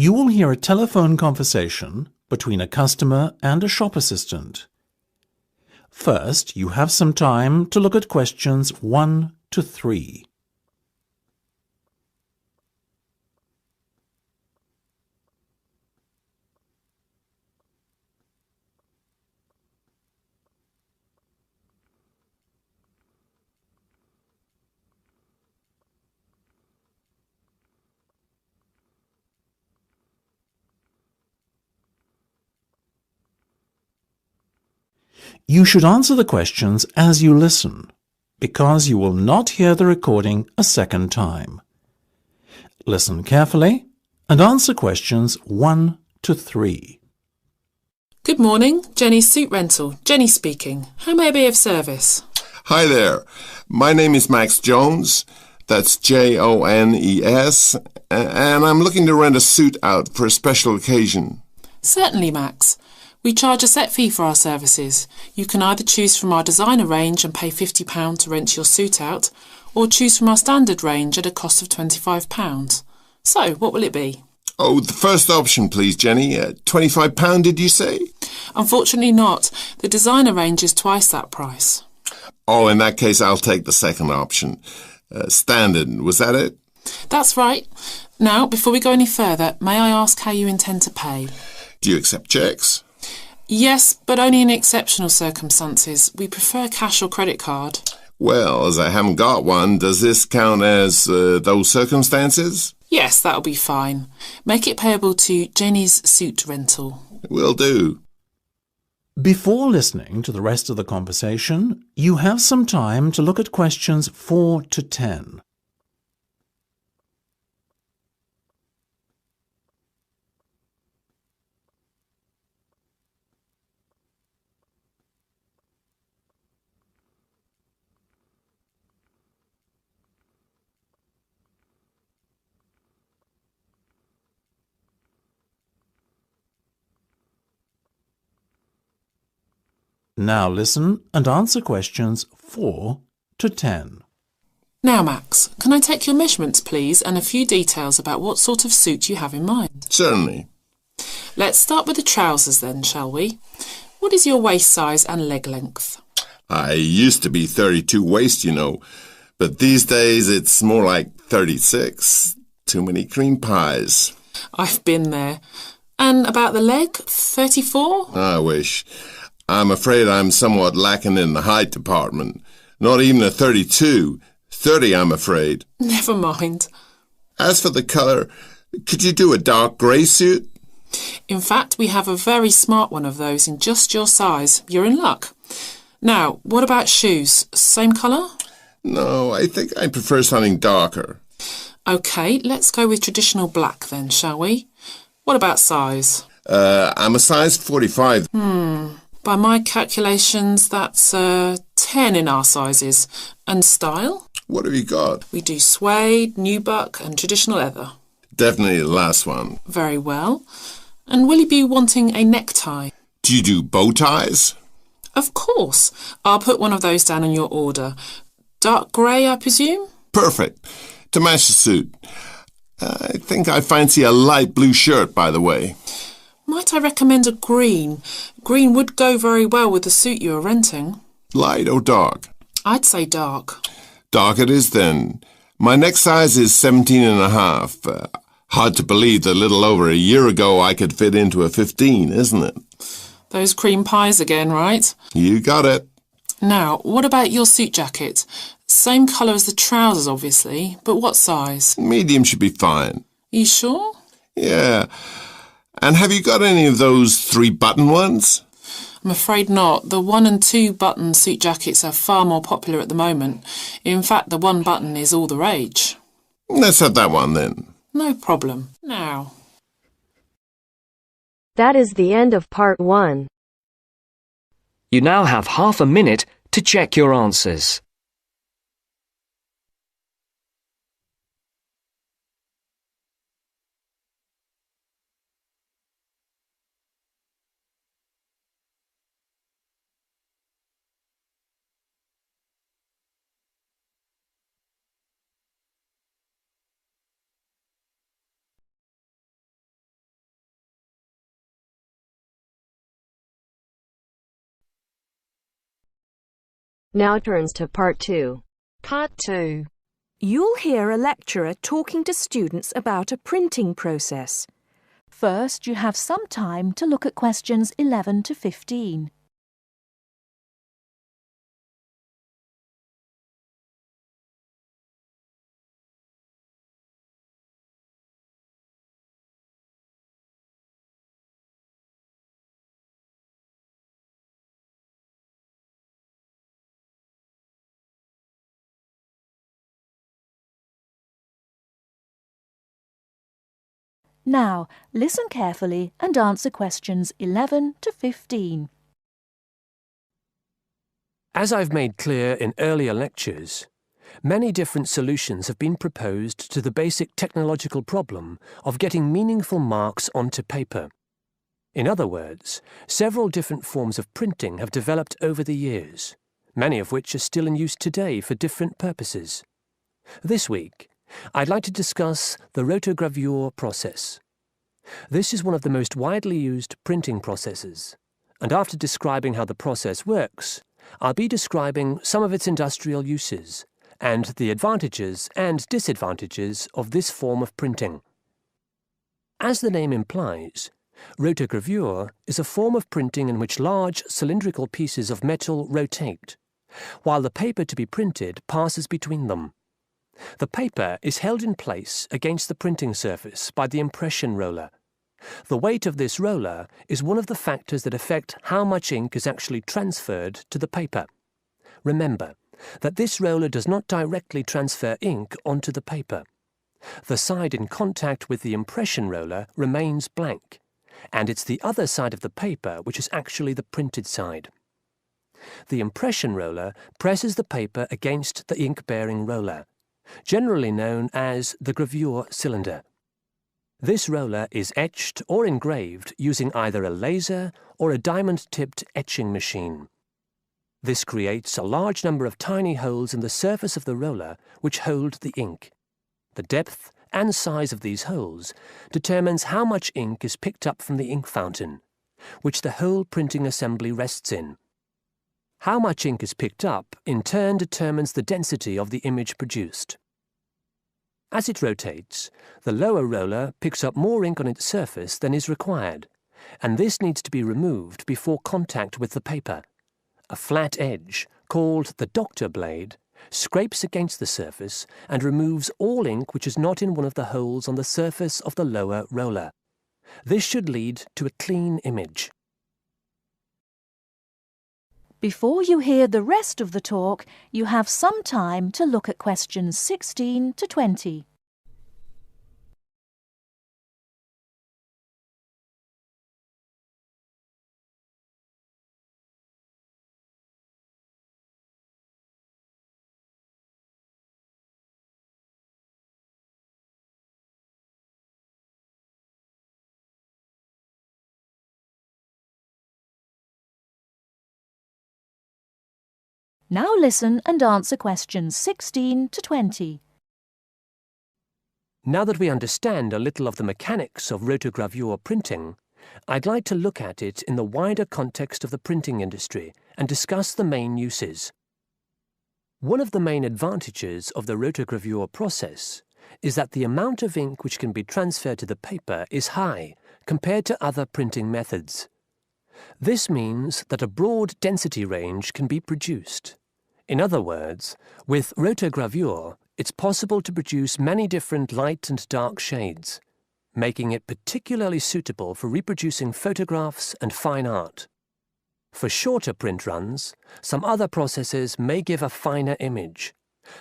You will hear a telephone conversation between a customer and a shop assistant. First, you have some time to look at questions 1 to 3. You should answer the questions as you listen, because you will not hear the recording a second time. Listen carefully and answer questions 1 to 3. Good morning, Jenny's Suit Rental. Jenny speaking. How may I be of service? Hi there. My name is Max Jones. That's Jones, and I'm looking to rent a suit out for a special occasion. Certainly, Max. We charge a set fee for our services. You can either choose from our designer range and pay £50 to rent your suit out, or choose from our standard range at a cost of £25. So, what will it be? Oh, the first option, please, Jenny. £25, did you say? Unfortunately not. The designer range is twice that price. Oh, in that case, I'll take the second option. Standard, was that it? That's right. Now, before we go any further, may I ask how you intend to pay? Do you accept cheques? Yes, but only in exceptional circumstances. We prefer cash or credit card. Well, as I haven't got one, does this count as those circumstances? Yes, that'll be fine. Make it payable to Jenny's Suit Rental. Will do. Before listening to the rest of the conversation, you have some time to look at questions 4 to 10. Now listen and answer questions 4 to 10. Now, Max, can I take your measurements, please, and a few details about what sort of suit you have in mind? Certainly. Let's start with the trousers then, shall we? What is your waist size and leg length? I used to be 32 waist, you know, but these days it's more like 36. Too many cream pies. I've been there. And about the leg, 34? I wish. I'm afraid I'm somewhat lacking in the height department. Not even a 32. 30, I'm afraid. Never mind. As for the colour, could you do a dark grey suit? In fact, we have a very smart one of those in just your size. You're in luck. Now, what about shoes? Same colour? No, I think I prefer something darker. OK, let's go with traditional black then, shall we? What about size? I'm a size 45. By my calculations, that's 10 in our sizes. And style? What have you got? We do suede, nubuck and traditional leather. Definitely the last one. Very well. And will you be wanting a necktie? Do you do bow ties? Of course. I'll put one of those down on your order. Dark grey, I presume? Perfect. To match the suit. I think I fancy a light blue shirt, by the way. Might I recommend a green? Green would go very well with the suit you are renting. Light or dark? I'd say dark. Dark it is then. My neck size is 17 and a half. Hard to believe that a little over a year ago I could fit into a 15, isn't it? Those cream pies again, right? You got it. Now, what about your suit jacket? Same colour as the trousers, obviously, but what size? Medium should be fine. You sure? Yeah. And have you got any of those 3-button ones? I'm afraid not. The 1 and 2 button suit jackets are far more popular at the moment. In fact, the 1 button is all the rage. Let's have that one then. No problem. Now. That is the end of part 1. You now have half a minute to check your answers. Now turns to Part 2. Part 2. You'll hear a lecturer talking to students about a printing process. First, you have some time to look at questions 11 to 15. Now, listen carefully and answer questions 11 to 15. As I've made clear in earlier lectures, many different solutions have been proposed to the basic technological problem of getting meaningful marks onto paper. In other words, several different forms of printing have developed over the years, many of which are still in use today for different purposes. This week, I'd like to discuss the rotogravure process. This is one of the most widely used printing processes, and after describing how the process works, I'll be describing some of its industrial uses and the advantages and disadvantages of this form of printing. As the name implies, rotogravure is a form of printing in which large cylindrical pieces of metal rotate, while the paper to be printed passes between them. The paper is held in place against the printing surface by the impression roller. The weight of this roller is one of the factors that affect how much ink is actually transferred to the paper. Remember that this roller does not directly transfer ink onto the paper. The side in contact with the impression roller remains blank, and it's the other side of the paper which is actually the printed side. The impression roller presses the paper against the ink-bearing roller, generally known as the gravure cylinder. This roller is etched or engraved using either a laser or a diamond-tipped etching machine. This creates a large number of tiny holes in the surface of the roller which hold the ink. The depth and size of these holes determines how much ink is picked up from the ink fountain, which the whole printing assembly rests in. How much ink is picked up, in turn, determines the density of the image produced. As it rotates, the lower roller picks up more ink on its surface than is required, and this needs to be removed before contact with the paper. A flat edge, called the doctor blade, scrapes against the surface and removes all ink which is not in one of the holes on the surface of the lower roller. This should lead to a clean image. Before you hear the rest of the talk, you have some time to look at questions 16 to 20. Now listen and answer questions 16 to 20. Now that we understand a little of the mechanics of rotogravure printing, I'd like to look at it in the wider context of the printing industry and discuss the main uses. One of the main advantages of the rotogravure process is that the amount of ink which can be transferred to the paper is high compared to other printing methods. This means that a broad density range can be produced. In other words, with rotogravure, it's possible to produce many different light and dark shades, making it particularly suitable for reproducing photographs and fine art. For shorter print runs, some other processes may give a finer image,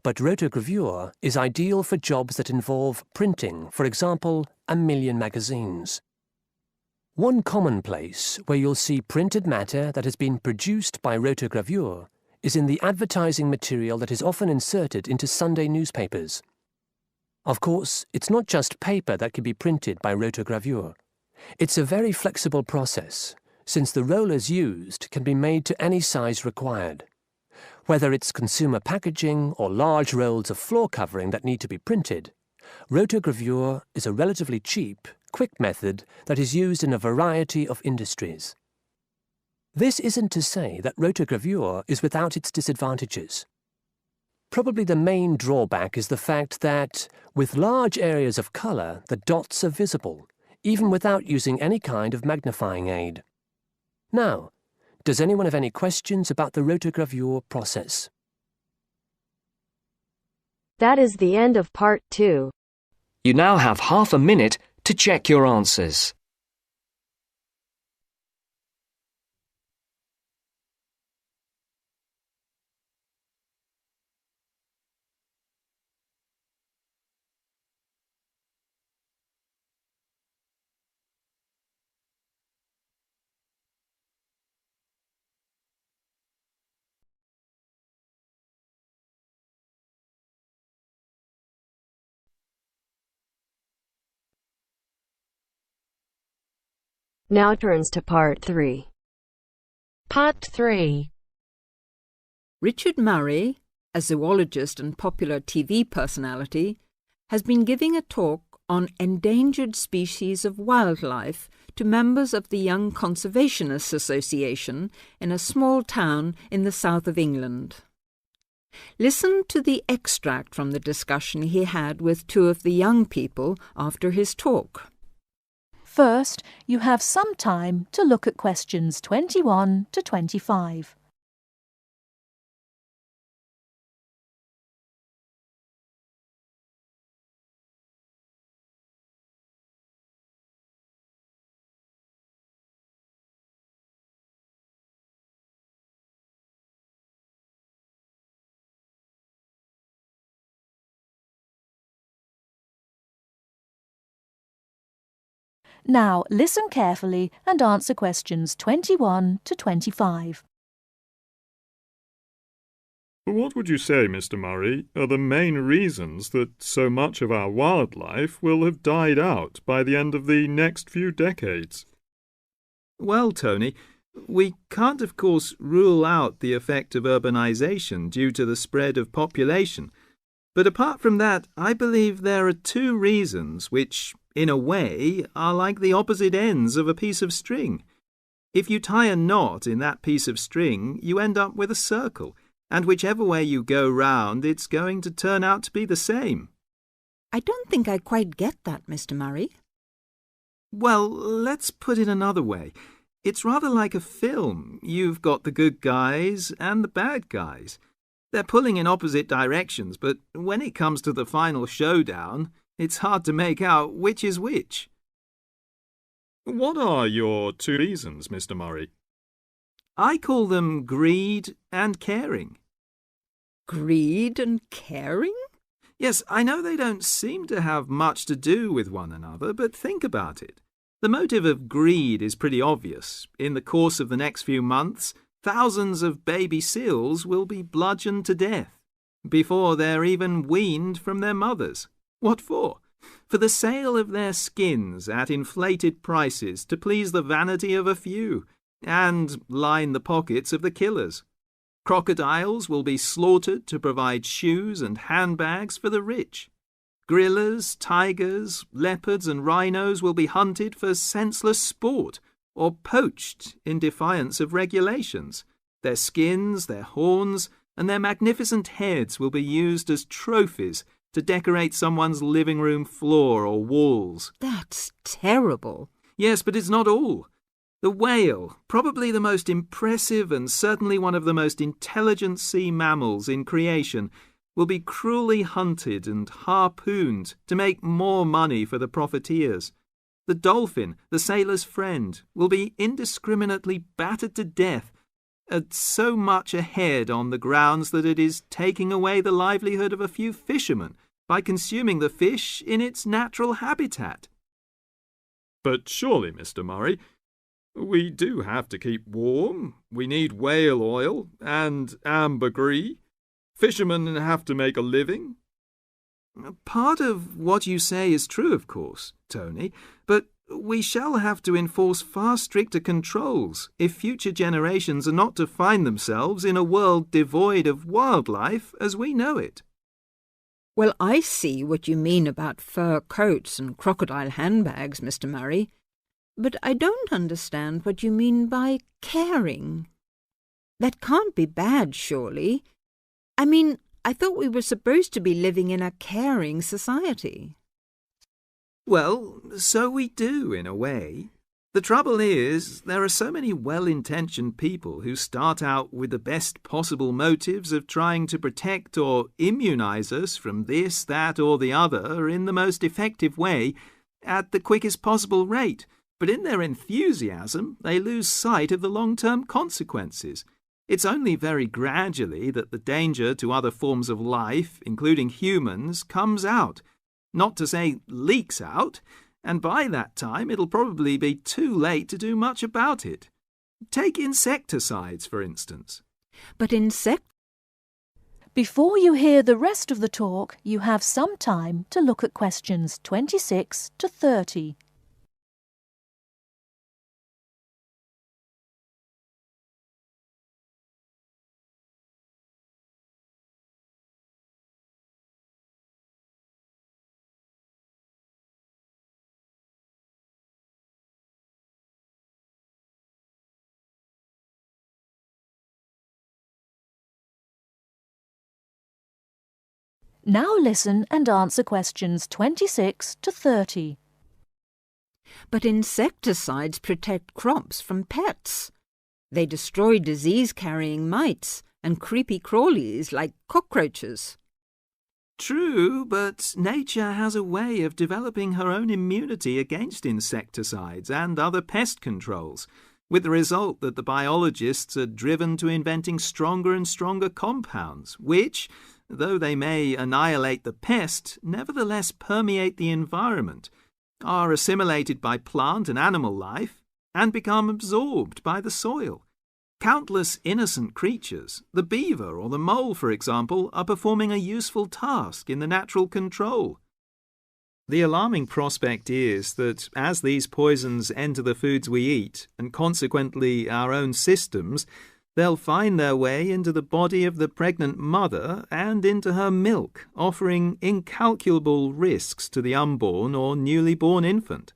but rotogravure is ideal for jobs that involve printing, for example, 1 million magazines. One common place where you'll see printed matter that has been produced by rotogravure is in the advertising material that is often inserted into Sunday newspapers. Of course, it's not just paper that can be printed by rotogravure. It's a very flexible process, since the rollers used can be made to any size required. Whether it's consumer packaging or large rolls of floor covering that need to be printed, rotogravure is a relatively cheap, quick method that is used in a variety of industries. This isn't to say that rotogravure is without its disadvantages. Probably the main drawback is the fact that, with large areas of colour, the dots are visible, even without using any kind of magnifying aid. Now, does anyone have any questions about the rotogravure process? That is the end of part 2. You now have half a minute to check your answers. Now turns to part 3. Part 3. Richard Murray, a zoologist and popular TV personality, has been giving a talk on endangered species of wildlife to members of the Young Conservationists Association in a small town in the south of England. Listen to the extract from the discussion he had with 2 of the young people after his talk. First, you have some time to look at questions 21 to 25. Now, listen carefully and answer questions 21 to 25. What would you say, Mr. Murray, are the main reasons that so much of our wildlife will have died out by the end of the next few decades? Well, Tony, we can't, of course, rule out the effect of urbanisation due to the spread of population. But apart from that, I believe there are 2 reasons which, in a way, are like the opposite ends of a piece of string. If you tie a knot in that piece of string, you end up with a circle, and whichever way you go round, it's going to turn out to be the same. I don't think I quite get that, Mr. Murray. Well, let's put it another way. It's rather like a film. You've got the good guys and the bad guys. They're pulling in opposite directions, but when it comes to the final showdown, it's hard to make out which is which. What are your 2 reasons, Mr. Murray? I call them greed and caring. Greed and caring? Yes, I know they don't seem to have much to do with one another, but think about it. The motive of greed is pretty obvious. In the course of the next few months, thousands of baby seals will be bludgeoned to death before they're even weaned from their mothers. What for? For the sale of their skins at inflated prices to please the vanity of a few and line the pockets of the killers. Crocodiles will be slaughtered to provide shoes and handbags for the rich. Gorillas, tigers, leopards and rhinos will be hunted for senseless sport or poached in defiance of regulations. Their skins, their horns, and their magnificent heads will be used as trophies to decorate someone's living room floor or walls. That's terrible. Yes, but it's not all. The whale, probably the most impressive and certainly one of the most intelligent sea mammals in creation, will be cruelly hunted and harpooned to make more money for the profiteers. The dolphin, the sailor's friend, will be indiscriminately battered to death at so much a head on the grounds that it is taking away the livelihood of a few fishermen by consuming the fish in its natural habitat. But surely, Mr. Murray, we do have to keep warm. We need whale oil and ambergris. Fishermen have to make a living. Part of what you say is true, of course, Tony, but we shall have to enforce far stricter controls if future generations are not to find themselves in a world devoid of wildlife as we know it. Well, I see what you mean about fur coats and crocodile handbags, Mr. Murray. But I don't understand what you mean by caring. That can't be bad, surely. I mean, I thought we were supposed to be living in a caring society. Well, so we do, in a way. The trouble is, there are so many well-intentioned people who start out with the best possible motives of trying to protect or immunize us from this, that, or the other in the most effective way at the quickest possible rate. But in their enthusiasm, they lose sight of the long-term consequences. It's only very gradually that the danger to other forms of life, including humans, comes out. Not to say leaks out. And by that time, it'll probably be too late to do much about it. Take insecticides, for instance. But Before you hear the rest of the talk, you have some time to look at questions 26 to 30. Now listen and answer questions 26 to 30. But insecticides protect crops from pests. They destroy disease-carrying mites and creepy crawlies like cockroaches. True, but nature has a way of developing her own immunity against insecticides and other pest controls, with the result that the biologists are driven to inventing stronger and stronger compounds, which, though they may annihilate the pest, nevertheless permeate the environment, are assimilated by plant and animal life, and become absorbed by the soil. Countless innocent creatures, the beaver or the mole, for example, are performing a useful task in the natural control. The alarming prospect is that as these poisons enter the foods we eat, and consequently our own systems, they'll find their way into the body of the pregnant mother and into her milk, offering incalculable risks to the unborn or newly born infant.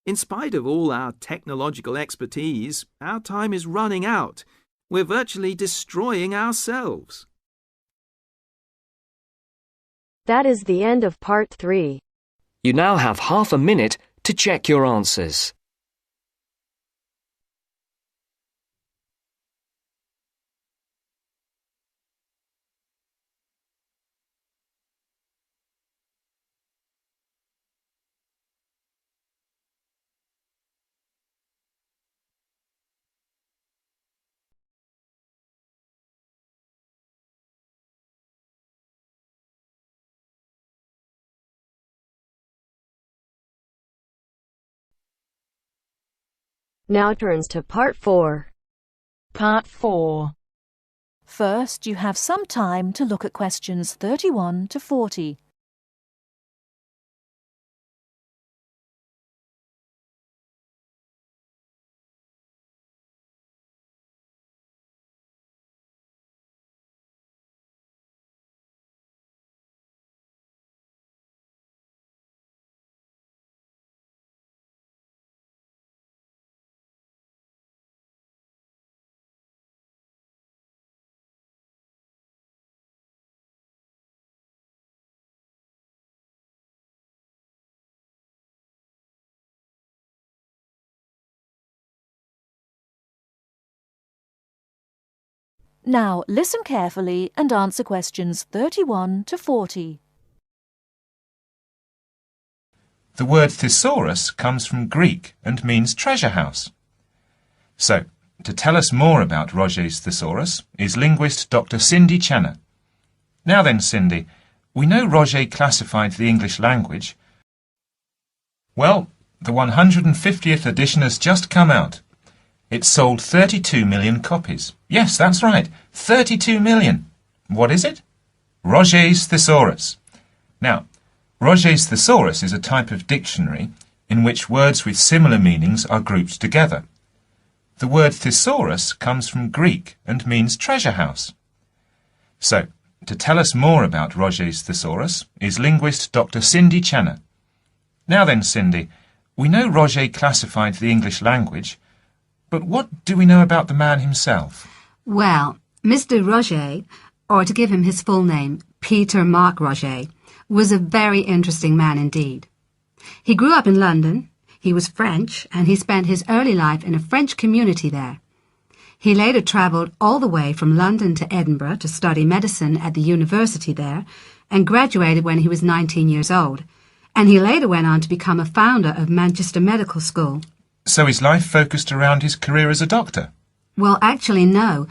In spite of all our technological expertise, our time is running out. We're virtually destroying ourselves. That is the end of part 3. You now have half a minute to check your answers. Now turns to part 4. Part 4. First, you have some time to look at questions 31 to 40. Now listen carefully and answer questions 31 to 40. The word thesaurus comes from Greek and means treasure house. So, to tell us more about Roget's thesaurus is linguist Dr. Cindy Channer. Now then, Cindy, we know Roget classified the English language. Well, the 150th edition has just come out. It sold 32 million copies. Yes, that's right, 32 million. What is it? Roget's thesaurus. Now, Roget's thesaurus is a type of dictionary in which words with similar meanings are grouped together. The word thesaurus comes from Greek and means treasure house. So, to tell us more about Roget's thesaurus is linguist Dr. Cindy Channer. Now then, Cindy, We know Roger classified the English language, but what do we know about the man himself? Well, Mr. Roger, or to give him his full name, Peter Mark Roger, was a very interesting man indeed. He grew up in London, he was French, and he spent his early life in a French community there. He later travelled all the way from London to Edinburgh to study medicine at the university there, and graduated when he was 19 years old. And he later went on to become a founder of Manchester Medical School. So his life focused around his career as a doctor? Well, actually, no.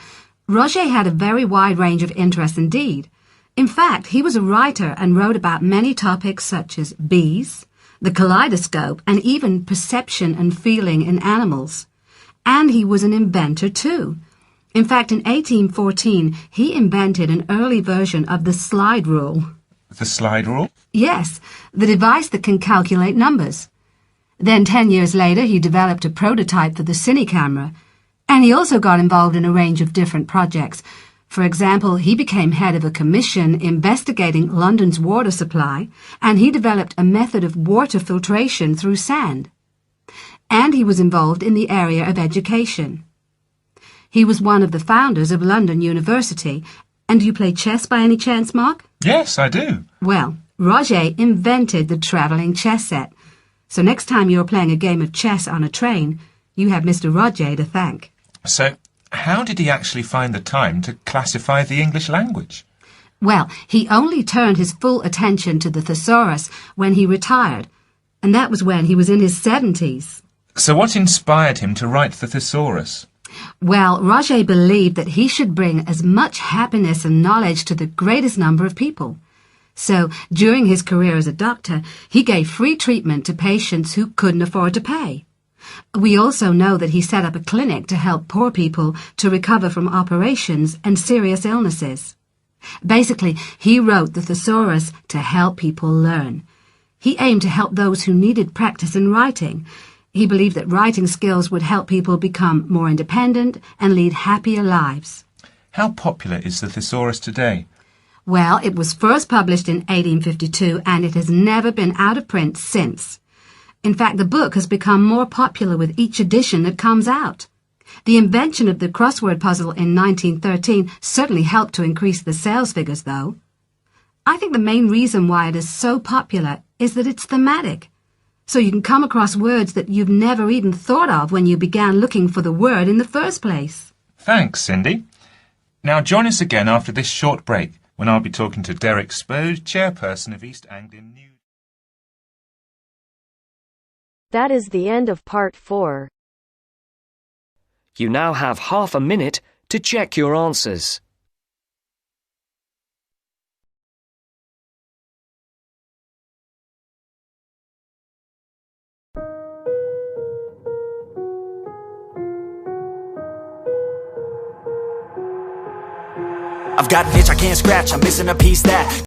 Roger had a very wide range of interests indeed. In fact, he was a writer and wrote about many topics such as bees, the kaleidoscope, and even perception and feeling in animals. And he was an inventor too. In fact, in 1814, he invented an early version of the slide rule. The slide rule? Yes, the device that can calculate numbers. Then 10 years later, he developed a prototype for the cine camera. And he also got involved in a range of different projects. For example, he became head of a commission investigating London's water supply, and he developed a method of water filtration through sand. And he was involved in the area of education. He was one of the founders of London University. And do you play chess by any chance, Mark? Yes, I do. Well, Roger invented the travelling chess set. So next time you're playing a game of chess on a train, you have Mr. Roger to thank. So, how did he actually find the time to classify the English language? Well, he only turned his full attention to the thesaurus when he retired, and that was when he was in his 70s. So what inspired him to write the thesaurus? Well, Roger believed that he should bring as much happiness and knowledge to the greatest number of people. So, during his career as a doctor, he gave free treatment to patients who couldn't afford to pay. We also know that he set up a clinic to help poor people to recover from operations and serious illnesses. Basically, he wrote the thesaurus to help people learn. He aimed to help those who needed practice in writing. He believed that writing skills would help people become more independent and lead happier lives. How popular is the thesaurus today? Well, it was first published in 1852 and it has never been out of print since. In fact, the book has become more popular with each edition that comes out. The invention of the crossword puzzle in 1913 certainly helped to increase the sales figures, though. I think the main reason why it is so popular is that it's thematic. So you can come across words that you've never even thought of when you began looking for the word in the first place. Thanks, Cindy. Now join us again after this short break when I'll be talking to Derek Spode, chairperson of East Anglian News. That is the end of part 4. You now have half a minute to check your answers. I've got an itch I can't scratch, I'm missing a piece that